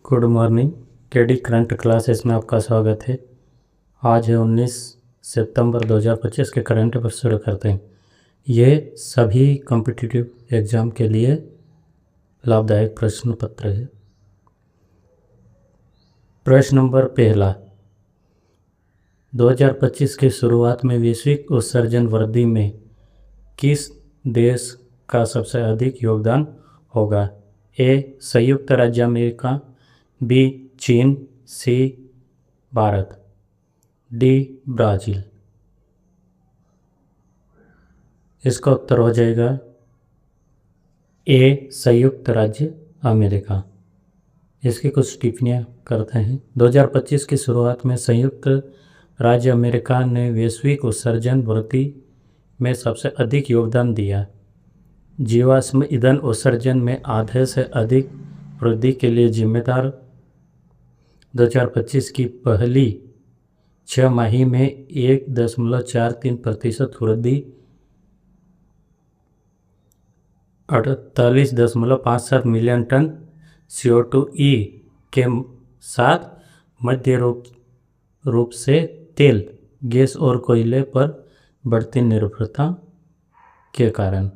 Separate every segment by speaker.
Speaker 1: Good morning. KD current classes में आपका स्वागत है। आज है 19 सितंबर 2025 के करंट अफेयर शुरू करते हैं। ये सभी कॉम्पिटिटिव एग्ज़ाम के लिए लाभदायक प्रश्न पत्र है। प्रश्न नंबर पहला, 2025 की शुरुआत में वैश्विक उत्सर्जन वृद्धि में किस देश का सबसे अधिक योगदान होगा? ए संयुक्त राज्य अमेरिका, बी चीन, सी भारत, डी ब्राज़ील। इसका उत्तर हो जाएगा ए संयुक्त राज्य अमेरिका। इसकी कुछ टिप्पणियाँ करते हैं। 2025 की शुरुआत में संयुक्त राज्य अमेरिका ने वैश्विक उत्सर्जन वृद्धि में सबसे अधिक योगदान दिया। जीवाश्म ईंधन उत्सर्जन में आधे से अधिक वृद्धि के लिए जिम्मेदार 2025 की पहली 6 माही में 1.43% वृद्धि 48.57 मिलियन टन CO2 के साथ मध्य रूप से तेल, गैस और कोयले पर बढ़ती निर्भरता के कारण।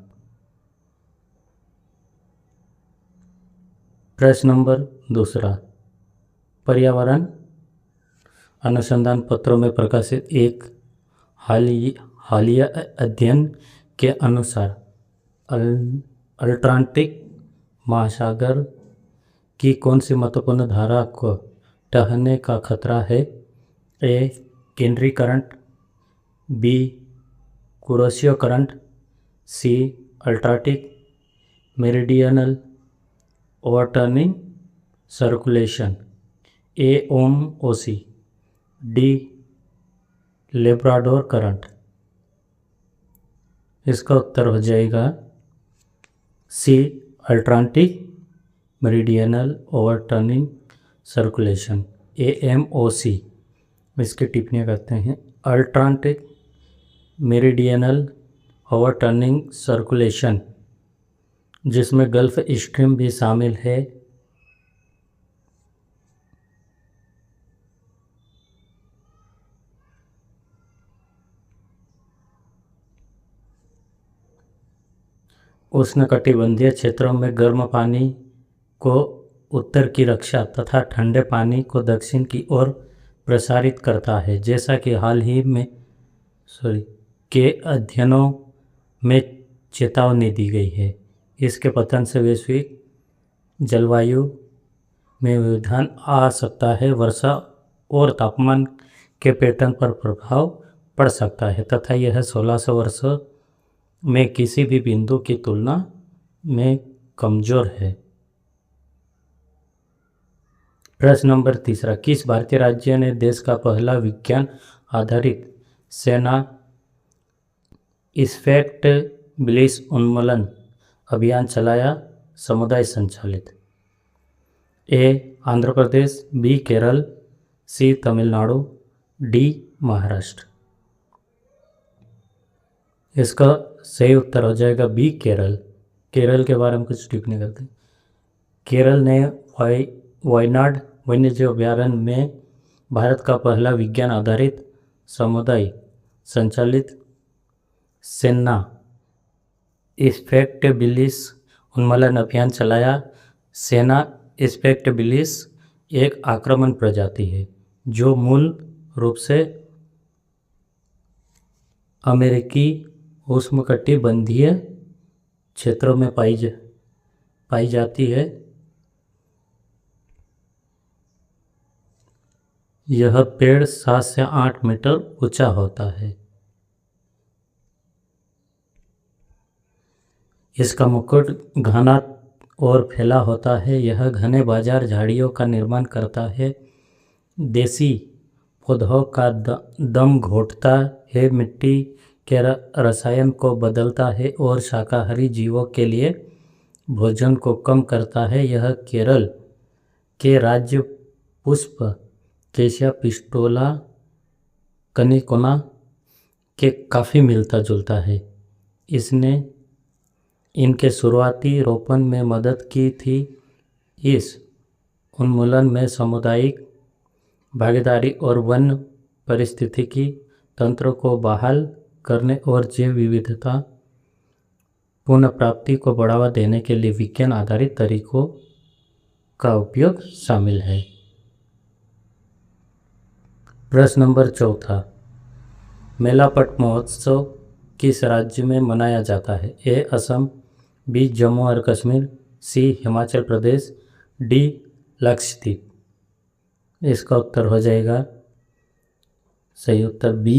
Speaker 1: प्रश्न नंबर दूसरा, पर्यावरण अनुसंधान पत्रों में प्रकाशित एक हालिया अध्ययन के अनुसार अटलांटिक महासागर की कौन सी महत्वपूर्ण धारा को ढहने का खतरा है? ए केंद्रीय current, B Kuroshio current, C Atlantic meridional overturning circulation, A OMOC, D Labrador current. इसका उत्तर हो जाएगा C Atlantic meridional overturning circulation, AMOC। इसकी टिप्पणियाँ करते हैं। अटलांटिक मेरिडियनल ओवरटर्निंग सर्कुलेशन, जिसमें गल्फ स्ट्रीम भी शामिल है, उष्णकटिबंधीय क्षेत्रों में गर्म पानी को उत्तर की रक्षा तथा ठंडे पानी को दक्षिण की ओर प्रसारित करता है। जैसा कि हाल ही में के अध्ययनों में चेतावनी दी गई है, इसके पतन से वैश्विक जलवायु में व्यवधान आ सकता है, वर्षा और तापमान के पैटर्न पर प्रभाव पड़ सकता है तथा यह 1600 वर्षों में किसी भी बिंदु की तुलना में कमजोर है। प्रश्न नंबर तीसरा, किस भारतीय राज्य ने देश का पहला विज्ञान आधारित सेना स्पेक्ट्रबिलिस उन्मूलन अभियान चलाया, समुदाय संचालित? ए आंध्र प्रदेश, बी केरल, सी तमिलनाडु, डी महाराष्ट्र। इसका सही उत्तर हो जाएगा बी केरल। केरल के बारे में कुछ टिप्पणी करते हैं। केरल ने वायनाड वन्यजीव अभयारण्य में भारत का पहला विज्ञान आधारित समुदाय संचालित सेना स्पेक्ट्रबिलिस उन्मूलन अभियान चलाया। सेना स्पेक्ट्रबिलिस एक आक्रमण प्रजाति है जो मूल रूप से अमेरिकी उष्णकटिबंधीय क्षेत्रों में पाई जाती है। यह पेड़ 7 से 8 मीटर ऊंचा होता है। इसका मुकुट घना और फैला होता है। यह घने बाजार झाड़ियों का निर्माण करता है, देसी पौधों का दम घोंटता है, मिट्टी के रसायन को बदलता है और शाकाहारी जीवों के लिए भोजन को कम करता है। यह केरल के राज्य पुष्प कैसिया पिस्टोला कनिकोना के काफ़ी मिलता जुलता है। इसने इनके शुरुआती रोपण में मदद की थी। इस उन्मूलन में सामुदायिक भागीदारी और वन पारिस्थितिकी तंत्र को बहाल करने और जैव विविधता पुनर्प्राप्ति को बढ़ावा देने के लिए विज्ञान आधारित तरीकों का उपयोग शामिल है। प्रश्न नंबर 4, मेलापट महोत्सव किस राज्य में मनाया जाता है? ए असम, बी जम्मू और कश्मीर, सी हिमाचल प्रदेश, डी लक्षद्वीप। इसका उत्तर हो जाएगा सही उत्तर बी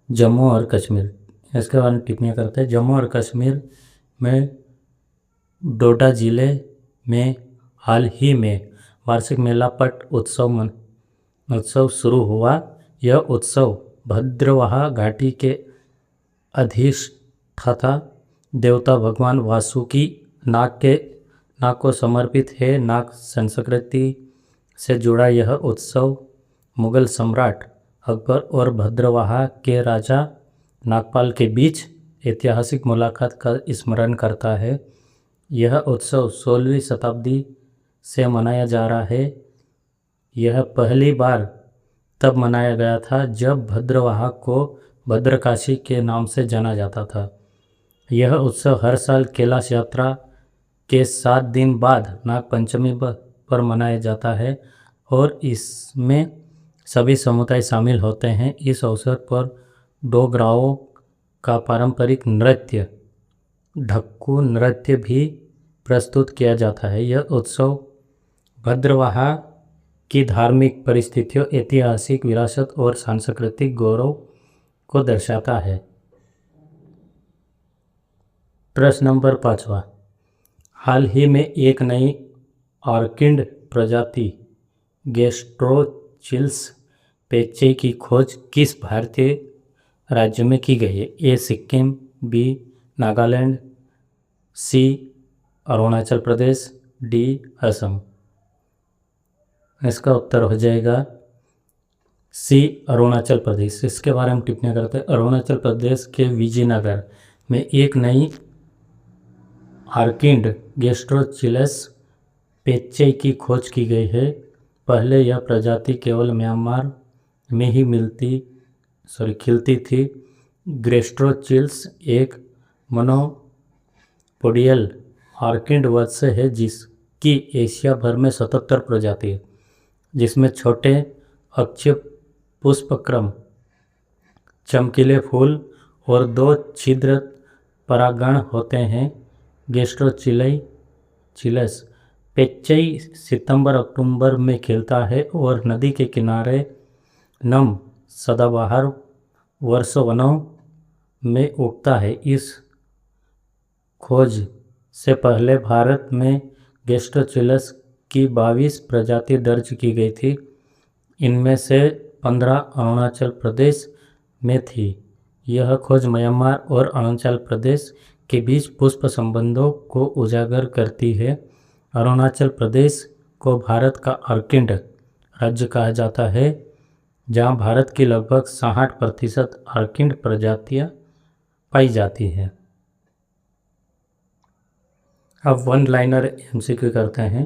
Speaker 1: जम्मू और कश्मीर। इसके बारे में टिप्पणी करते हैं। जम्मू और कश्मीर में डोडा जिले में हाल ही में वार्षिक मेलापट उत्सव शुरू हुआ। यह उत्सव भद्रवाह घाटी के अधिष्ठाता देवता भगवान वासुकी नाग को समर्पित है। नाग संस्कृति से जुड़ा यह उत्सव मुगल सम्राट अकबर और भद्रवाह के राजा नागपाल के बीच ऐतिहासिक मुलाकात का स्मरण करता है। यह उत्सव 16वीं शताब्दी से मनाया जा रहा है। यह पहली बार तब मनाया गया था जब भद्रवाह को भद्रकाशी के नाम से जाना जाता था। यह उत्सव हर साल कैलाश यात्रा के 7 दिन बाद नागपंचमी पर मनाया जाता है और इसमें सभी समुदाय शामिल होते हैं। इस अवसर पर डोगराओं का पारंपरिक नृत्य ढक्कू नृत्य भी प्रस्तुत किया जाता है। यह उत्सव भद्रवाह की धार्मिक परिस्थितियों, ऐतिहासिक विरासत और सांस्कृतिक गौरव को दर्शाता है। प्रश्न नंबर 5, हाल ही में एक नई ऑर्किड प्रजाति गेस्ट्रोचिल्स पेचे की खोज किस भारतीय राज्य में की गई है? ए सिक्किम, बी नागालैंड, सी अरुणाचल प्रदेश, डी असम। इसका उत्तर हो जाएगा सी अरुणाचल प्रदेश। इसके बारे में टिप्पणी करते हैं। अरुणाचल प्रदेश के विजयनगर में एक नई ऑर्किड गेस्ट्रोचिल्स पेचे की खोज की गई है। पहले यह प्रजाति केवल म्यांमार में ही खिलती थी। गेस्ट्रोचिल्स एक मोनोपोडियल ऑर्किड वंश है जिसकी एशिया भर में 77 प्रजाति है, जिसमें छोटे अक्षय पुष्पक्रम, चमकीले फूल और 2 छिद्र परागण होते हैं। गेस्ट्रोचिल्स पेचई सितंबर-अक्टूबर में खिलता है और नदी के किनारे नम सदाबहार वर्षावनों में उगता है। इस खोज से पहले भारत में गेस्ट्रोचिल्स की 22 प्रजाति दर्ज की गई थी। इनमें से 15 अरुणाचल प्रदेश में थी। यह खोज म्यांमार और अरुणाचल प्रदेश के बीच पुष्प संबंधों को उजागर करती है। अरुणाचल प्रदेश को भारत का ऑर्किड राज्य कहा जाता है, जहां भारत की लगभग 60% ऑर्किड प्रजातियां पाई जाती हैं। अब वन लाइनर एमसीक्यू करते हैं।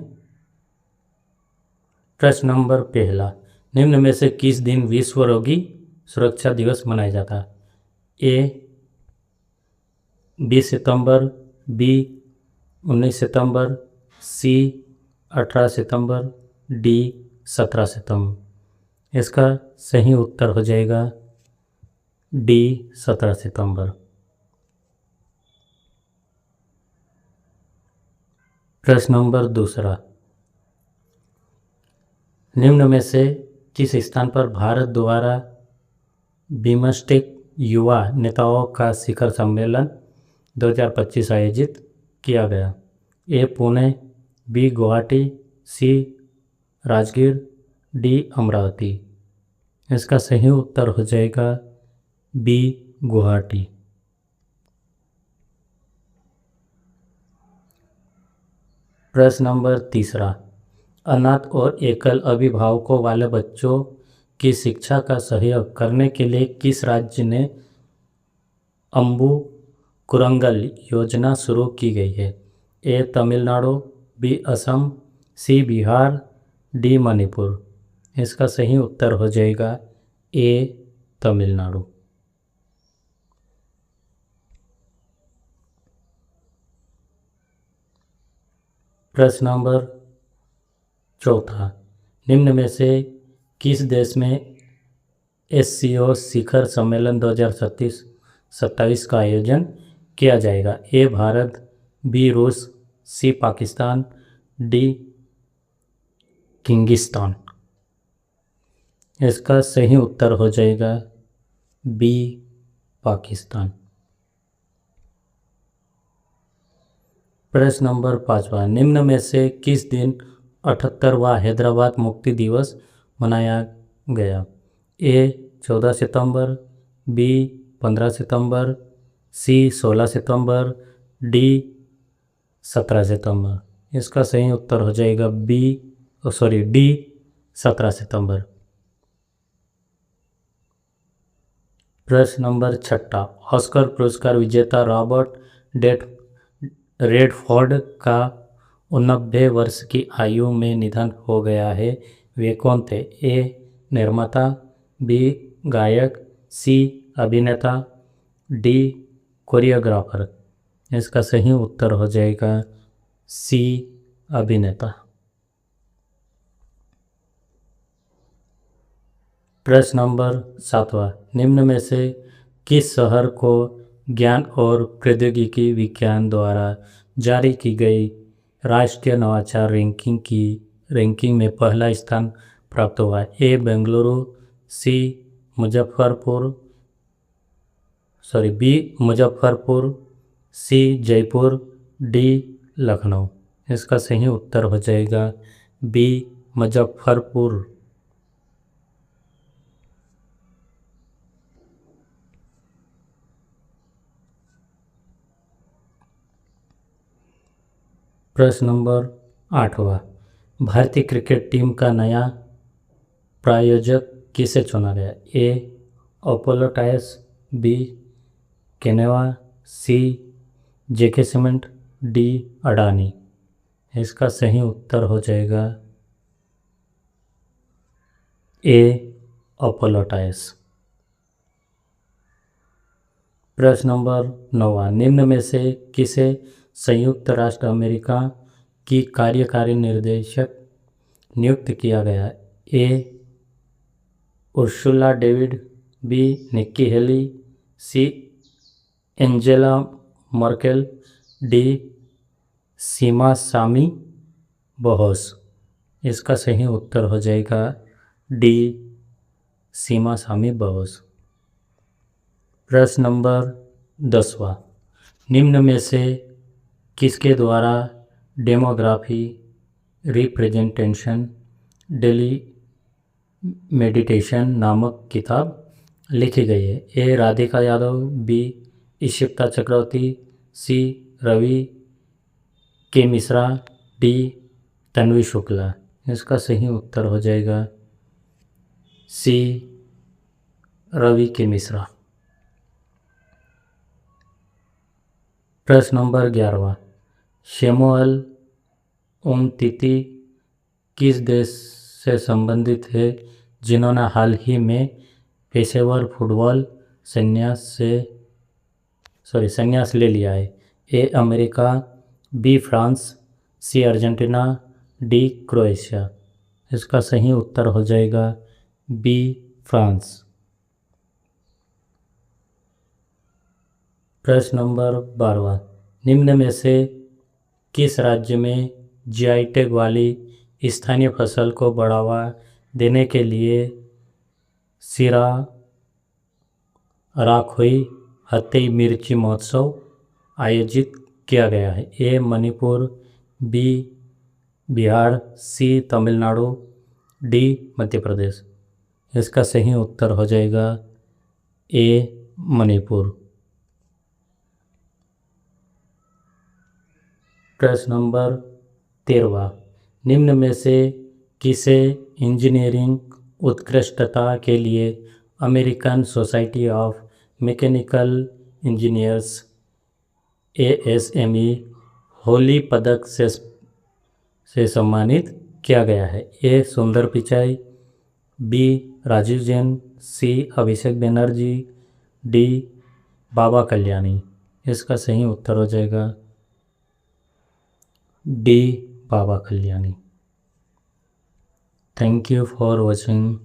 Speaker 1: प्रश्न नंबर 1, निम्न में से किस दिन विश्व रोगी सुरक्षा दिवस मनाया जाता है? ए 20 सितंबर, बी 19 सितंबर, सी 18 सितंबर, डी 17 सितंबर। इसका सही उत्तर हो जाएगा डी 17 सितंबर। प्रश्न नंबर 2, निम्न में से किस स्थान पर भारत द्वारा बिम्स्टेक युवा नेताओं का शिखर सम्मेलन 2025 आयोजित किया गया? ए पुणे, बी गुवाहाटी, सी राजगीर, डी अमरावती। इसका सही उत्तर हो जाएगा बी गुवाहाटी। प्रश्न नंबर 3, अनाथ और एकल अभिभावकों वाले बच्चों की शिक्षा का सहयोग करने के लिए किस राज्य ने अम्बू कुरंगल योजना शुरू की गई है? ए तमिलनाडु, बी असम, सी बिहार, डी मणिपुर। इसका सही उत्तर हो जाएगा ए तमिलनाडु। प्रश्न नंबर 4, निम्न में से किस देश में SCO शिखर सम्मेलन 2027 का आयोजन किया जाएगा? ए भारत, बी रूस, सी पाकिस्तान, डी किर्गिस्तान। इसका सही उत्तर हो जाएगा बी पाकिस्तान। प्रश्न नंबर 5, निम्न में से किस दिन 78वां हैदराबाद मुक्ति दिवस मनाया गया? ए 14 सितंबर, बी 15 सितंबर, सी 16 सितंबर, डी 17 सितंबर। इसका सही उत्तर हो जाएगा डी 17 सितंबर। प्रश्न नंबर 6, ऑस्कर पुरस्कार विजेता रॉबर्ट रेडफोर्ड का 89 वर्ष की आयु में निधन हो गया है। वे कौन थे? ए निर्माता, बी गायक, सी अभिनेता, डी कोरियोग्राफर। इसका सही उत्तर हो जाएगा सी अभिनेता। प्रश्न नंबर 7, निम्न में से किस शहर को ज्ञान और प्रौद्योगिकी विज्ञान द्वारा जारी की गई राष्ट्रीय नवाचार रैंकिंग में पहला स्थान प्राप्त हुआ? ए बेंगलुरु, बी मुजफ्फरपुर, सी जयपुर, डी लखनऊ। इसका सही उत्तर हो जाएगा बी मुजफ्फरपुर। प्रश्न नंबर 8, भारतीय क्रिकेट टीम का नया प्रायोजक किसे चुना गया? ए अपोलो टायर्स, बी केनेवा, सी जेके सीमेंट, डी अडानी। इसका सही उत्तर हो जाएगा ए अपोलो टायर्स। प्रश्न नंबर 9, निम्न में से किसे संयुक्त राष्ट्र अमेरिका की कार्यकारी निर्देशक नियुक्त किया गया? A Ursula David, B Nikki Haley, C Angela Merkel, D Sima Sami Bahous. इसका सही उत्तर हो जाएगा डी सीमा सामी बोहोस। प्रश्न नंबर 10, निम्न में से किसके द्वारा डेमोग्राफी रिप्रेजेंटेशन डेली मेडिटेशन नामक किताब लिखी गई है? ए राधिका यादव, बी इशिप्ता चक्रवर्ती, सी रवि के मिश्रा, डी तन्वी शुक्ला। इसका सही उत्तर हो जाएगा सी रवि के मिश्रा। प्रश्न नंबर 11, शैमुअल उमतीती किस देश से संबंधित है जिन्होंने हाल ही में पेशेवर फुटबॉल संन्यास ले लिया है? A America, B France, C Argentina, D Croatia. इसका सही उत्तर हो जाएगा बी फ्रांस। प्रश्न नंबर 12, निम्न में से किस राज्य में जीआई टैग वाली स्थानीय फसल को बढ़ावा देने के लिए सिरा राखोई हथई मिर्ची महोत्सव आयोजित किया गया है? ए मणिपुर, बी बिहार, सी तमिलनाडु, डी मध्य प्रदेश। इसका सही उत्तर हो जाएगा ए मणिपुर। प्रश्न नंबर 13, निम्न में से किसे इंजीनियरिंग उत्कृष्टता के लिए American society of mechanical engineers ASME Holi पदक से सम्मानित किया गया है? ए सुंदर पिचाई, बी राजीव जैन, सी अभिषेक बनर्जी, डी बाबा कल्याणी। इसका सही उत्तर हो जाएगा D Baba Kalyani. Thank you for watching.